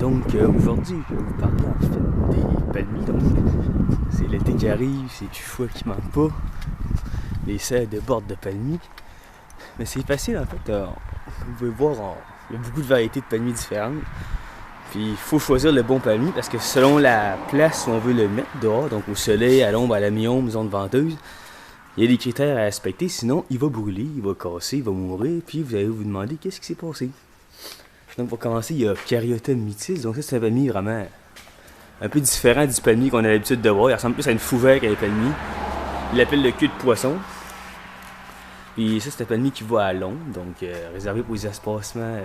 Donc aujourd'hui, je vais vous parler en fait des palmiers. Donc, c'est l'été qui arrive, c'est du foie qui manque pas. Les serres débordent de palmiers. Mais c'est facile en fait. Vous pouvez voir, il y a beaucoup de variétés de palmiers différentes. Puis il faut choisir le bon palmier parce que selon la place où on veut le mettre dehors, donc au soleil, à l'ombre, à la mi-ombre, zone venteuse, il y a des critères à respecter, sinon il va brûler, il va casser, il va mourir, puis vous allez vous demander qu'est-ce qui s'est passé. Donc pour commencer, il y a Caryota mythis, donc ça c'est un palmier vraiment un peu différent du palmier qu'on a l'habitude de voir. Il ressemble plus à une fougère qu'à un palmier. Il l'appelle le cul de poisson. Puis ça c'est un palmier qui va à l'ombre, donc réservé pour les espacements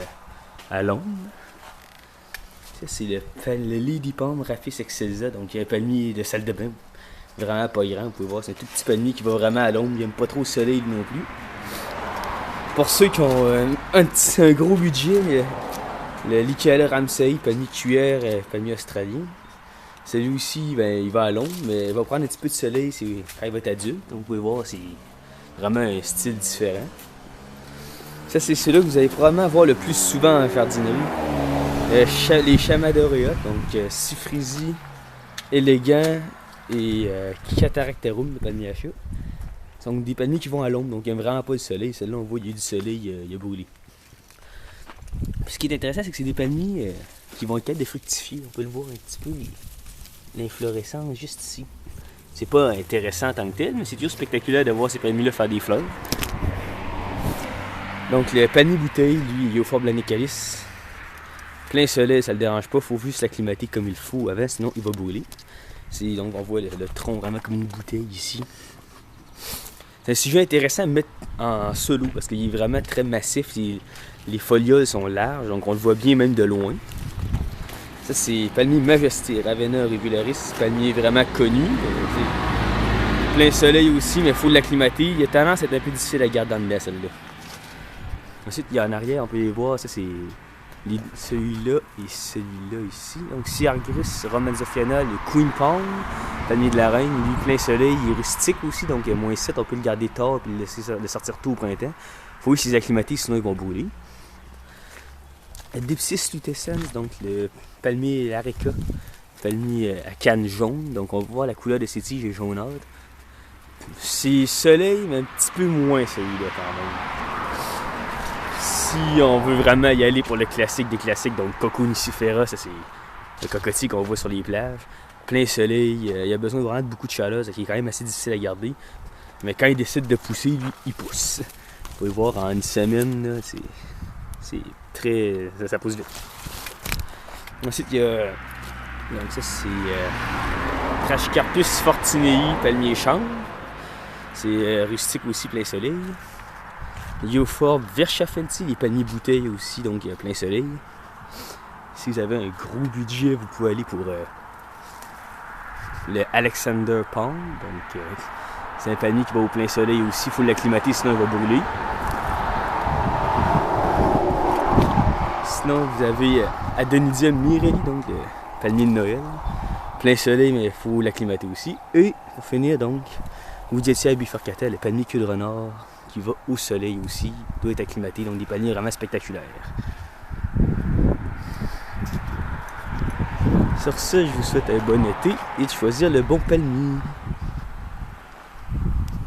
à l'ombre. Ça c'est le Lady Palm Rhaphis excelsa, donc il y a un palmier de salle de bain. Vraiment pas grand, vous pouvez voir, c'est un tout petit palmier qui va vraiment à l'ombre, il n'aime pas trop le soleil non plus. Pour ceux qui ont un gros budget, le Lycaela Ramsay, palmier cuillère, palmier australien. Celui aussi, ben, il va à l'ombre, mais il va prendre un petit peu de soleil quand il va être adulte. Donc vous pouvez voir, c'est vraiment un style différent. Ça, c'est celui-là que vous allez probablement voir le plus souvent en jardinerie. Les Chamadoreata, donc Cyphrisi, élégant et Cataractarum, le palmier à chat. Donc des palmiers qui vont à l'ombre, donc il n'aiment vraiment pas le soleil. Celle-là, on voit, il y a du soleil, il a brûlé. Puis ce qui est intéressant, c'est que c'est des palmiers qui vont être capables de fructifier. On peut le voir un petit peu, l'inflorescence juste ici. C'est pas intéressant en tant que tel, mais c'est toujours spectaculaire de voir ces palmiers-là faire des fleurs. Donc le palmier bouteille, lui, il est au fort Blanicalis. Plein soleil, ça le dérange pas, il faut juste l'acclimater comme il faut avant, sinon il va brûler. Donc on voit le tronc vraiment comme une bouteille ici. C'est un sujet intéressant à mettre en solo parce qu'il est vraiment très massif. Les folioles sont larges, donc on le voit bien même de loin. Ça c'est palmier Majesté, Ravenna rivularis, palmier vraiment connu. Plein soleil aussi, mais il faut l'acclimater. Il a tendance à être un peu difficile à garder en dedans, celle-là. Ensuite, il y a en arrière, on peut les voir, ça c'est celui-là et celui-là ici. Donc Cyagrus romanzophiana, le Queen Palm, palmier de la reine, lui plein soleil, il est rustique aussi, donc il y a moins 7, on peut le garder tard et le laisser sortir tôt au printemps. Il faut aussi les acclimater, sinon ils vont brûler. Dipsis lutescens, donc le palmier areca, palmier à canne jaune, donc on voit la couleur de ses tiges est jaunâtre. C'est soleil, mais un petit peu moins celui-là quand même. Si on veut vraiment y aller pour le classique des classiques, donc Coconicifera, ça c'est le cocotier qu'on voit sur les plages. Plein soleil, il a besoin vraiment de beaucoup de chaleur, ce qui est quand même assez difficile à garder. Mais quand il décide de pousser, lui, il pousse. Vous pouvez voir en une semaine, c'est très. Ça pousse vite. Ensuite, il y a. Donc ça c'est Trachycarpus fortinei, palmier chambre. C'est rustique aussi, plein soleil. Euphorbes Verschaffelti, les palmiers bouteilles aussi, donc il y a plein soleil. Si vous avez un gros budget, vous pouvez aller pour le Alexander Palm. Donc c'est un palmier qui va au plein soleil aussi, il faut l'acclimater sinon il va brûler. Sinon vous avez Adonidium mirelli, donc le palmier de Noël. Plein soleil, mais il faut l'acclimater aussi. Et pour finir donc, Woodietia bifurcata, le palmier queue de renard, qui va au soleil aussi, doit être acclimaté, donc des palmiers vraiment spectaculaires. Sur ce, je vous souhaite un bon été et de choisir le bon palmier.